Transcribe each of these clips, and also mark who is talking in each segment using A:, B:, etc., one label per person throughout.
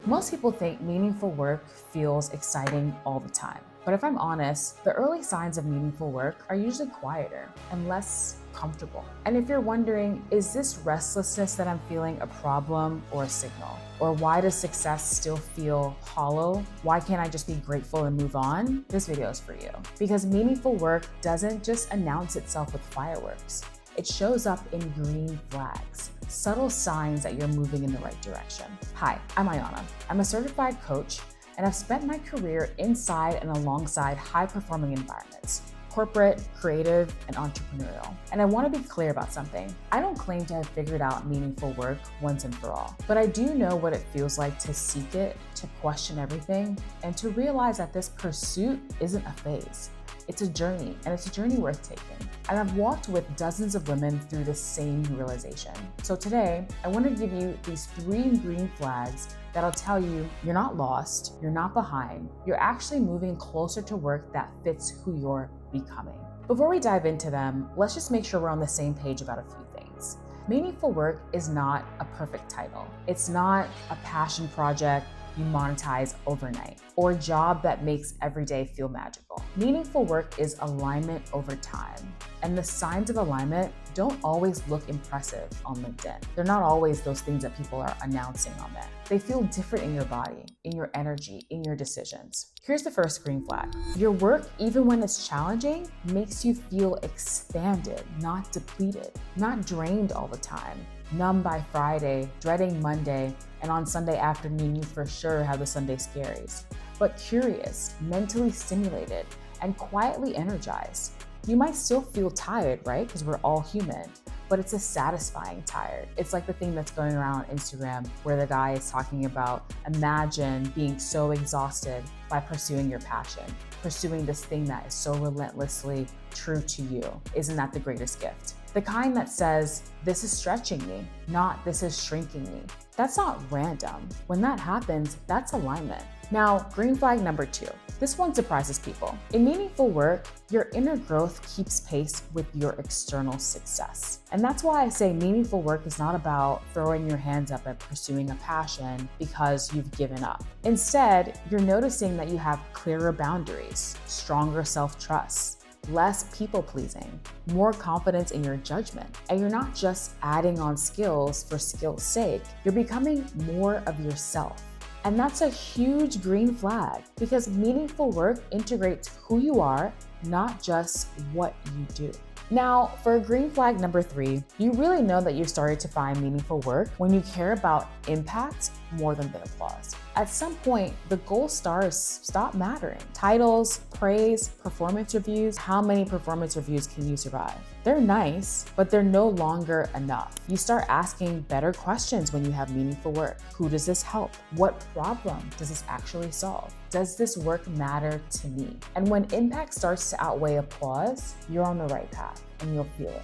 A: Most people think meaningful work feels exciting all the time. But if I'm honest, the early signs of meaningful work are usually quieter and less comfortable. And if you're wondering, is this restlessness that I'm feeling a problem or a signal? Or why does success still feel hollow? Why can't I just be grateful and move on? This video is for you. Because meaningful work doesn't just announce itself with fireworks. It shows up in green flags, subtle signs that you're moving in the right direction. Hi, I'm Ayana. I'm a certified coach, and I've spent my career inside and alongside high-performing environments, corporate, creative, and entrepreneurial. And I want to be clear about something. I don't claim to have figured out meaningful work once and for all, but I do know what it feels like to seek it, to question everything, and to realize that this pursuit isn't a phase. It's a journey, and it's a journey worth taking. And I've walked with dozens of women through the same realization. So today, I want to give you these 3 green flags that'll tell you you're not lost, you're not behind, you're actually moving closer to work that fits who you're becoming. Before we dive into them, let's just make sure we're on the same page about a few things. Meaningful work is not a perfect title. It's not a passion project you monetize overnight, or a job that makes every day feel magical. Meaningful work is alignment over time. And the signs of alignment don't always look impressive on LinkedIn. They're not always those things that people are announcing on there. They feel different in your body, in your energy, in your decisions. Here's the first green flag. Your work, even when it's challenging, makes you feel expanded, not depleted, not drained all the time. Numb by Friday, dreading Monday, and on Sunday afternoon, you for sure have the Sunday scaries. But curious, mentally stimulated, and quietly energized. You might still feel tired, right? Because we're all human, but it's a satisfying tired. It's like the thing that's going around on Instagram where the guy is talking about, imagine being so exhausted by pursuing your passion, pursuing this thing that is so relentlessly true to you. Isn't that the greatest gift? The kind that says, this is stretching me, not this is shrinking me. That's not random. When that happens, that's alignment. Now, green flag number 2. This one surprises people. In meaningful work, your inner growth keeps pace with your external success. And that's why I say meaningful work is not about throwing your hands up and pursuing a passion because you've given up. Instead, you're noticing that you have clearer boundaries, stronger self-trust, less people-pleasing, more confidence in your judgment. And you're not just adding on skills for skill's sake, you're becoming more of yourself. And that's a huge green flag because meaningful work integrates who you are, not just what you do. Now, for green flag number 3, you really know that you've started to find meaningful work when you care about impact more than the applause. At some point, the gold stars stop mattering. Titles, praise, performance reviews, how many performance reviews can you survive? They're nice, but they're no longer enough. You start asking better questions when you have meaningful work. Who does this help? What problem does this actually solve? Does this work matter to me? And when impact starts to outweigh applause, you're on the right path and you'll feel it.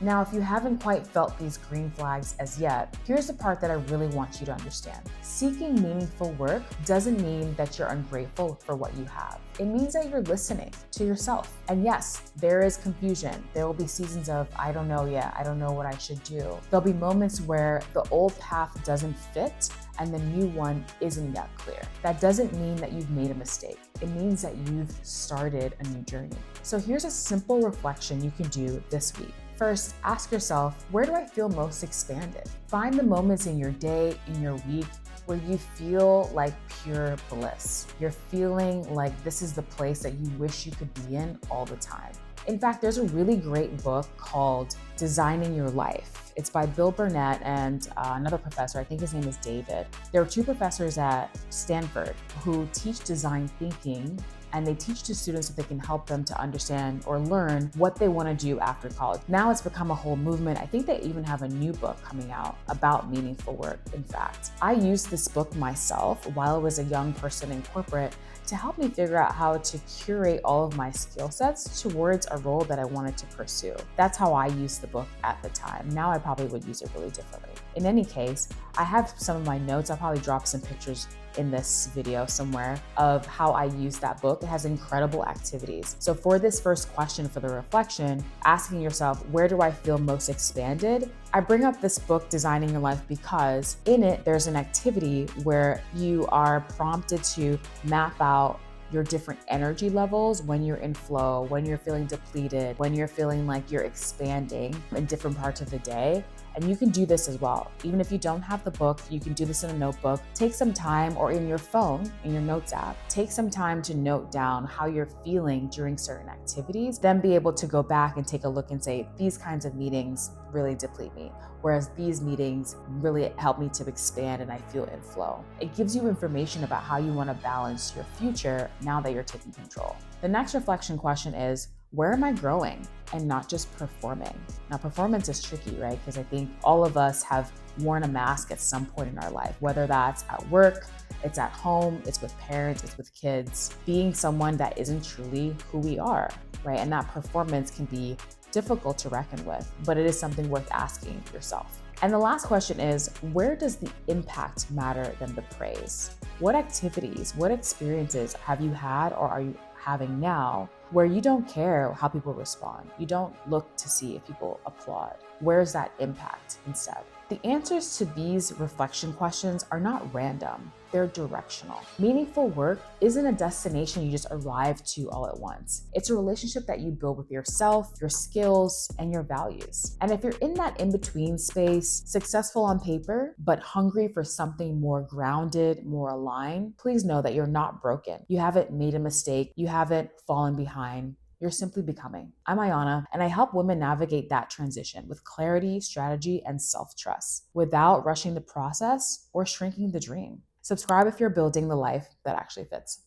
A: Now, if you haven't quite felt these green flags as yet, here's the part that I really want you to understand. Seeking meaningful work doesn't mean that you're ungrateful for what you have. It means that you're listening to yourself. And yes, there is confusion. There will be seasons of, I don't know yet, I don't know what I should do. There'll be moments where the old path doesn't fit and the new one isn't yet clear. That doesn't mean that you've made a mistake. It means that you've started a new journey. So here's a simple reflection you can do this week. First, ask yourself, where do I feel most expanded? Find the moments in your day, in your week, where you feel like pure bliss. You're feeling like this is the place that you wish you could be in all the time. In fact, there's a really great book called Designing Your Life. It's by Bill Burnett and another professor, I think his name is David. There are 2 professors at Stanford who teach design thinking, and they teach to students so they can help them to understand or learn what they want to do after college. Now it's become a whole movement. I think they even have a new book coming out about meaningful work, in fact. I used this book myself while I was a young person in corporate to help me figure out how to curate all of my skill sets towards a role that I wanted to pursue. That's how I used the book at the time. Now I probably would use it really differently. In any case, I have some of my notes. I'll probably drop some pictures in this video somewhere of how I use that book. It has incredible activities. So for this first question for the reflection, asking yourself, where do I feel most expanded? I bring up this book, Designing Your Life, because in it, there's an activity where you are prompted to map out your different energy levels when you're in flow, when you're feeling depleted, when you're feeling like you're expanding in different parts of the day. And you can do this as well. Even if you don't have the book, you can do this in a notebook. Take some time, or in your phone, in your notes app, take some time to note down how you're feeling during certain activities, then be able to go back and take a look and say, these kinds of meetings really deplete me, whereas these meetings really help me to expand and I feel in flow. It gives you information about how you want to balance your future now that you're taking control. The next reflection question is, where am I growing and not just performing? Now, performance is tricky, right? Because I think all of us have worn a mask at some point in our life, whether that's at work, it's at home, it's with parents, it's with kids, being someone that isn't truly who we are, right? And that performance can be difficult to reckon with, but it is something worth asking yourself. And the last question is, where does the impact matter than the praise? What activities, what experiences have you had or are you having now where you don't care how people respond? You don't look to see if people applaud. Where's that impact instead? The answers to these reflection questions are not random, they're directional. Meaningful work isn't a destination you just arrive to all at once. It's a relationship that you build with yourself, your skills, and your values. And if you're in that in-between space, successful on paper, but hungry for something more grounded, more aligned, please know that you're not broken. You haven't made a mistake. You haven't fallen behind. You're simply becoming. I'm Ayana, and I help women navigate that transition with clarity, strategy, and self-trust without rushing the process or shrinking the dream. Subscribe if you're building the life that actually fits.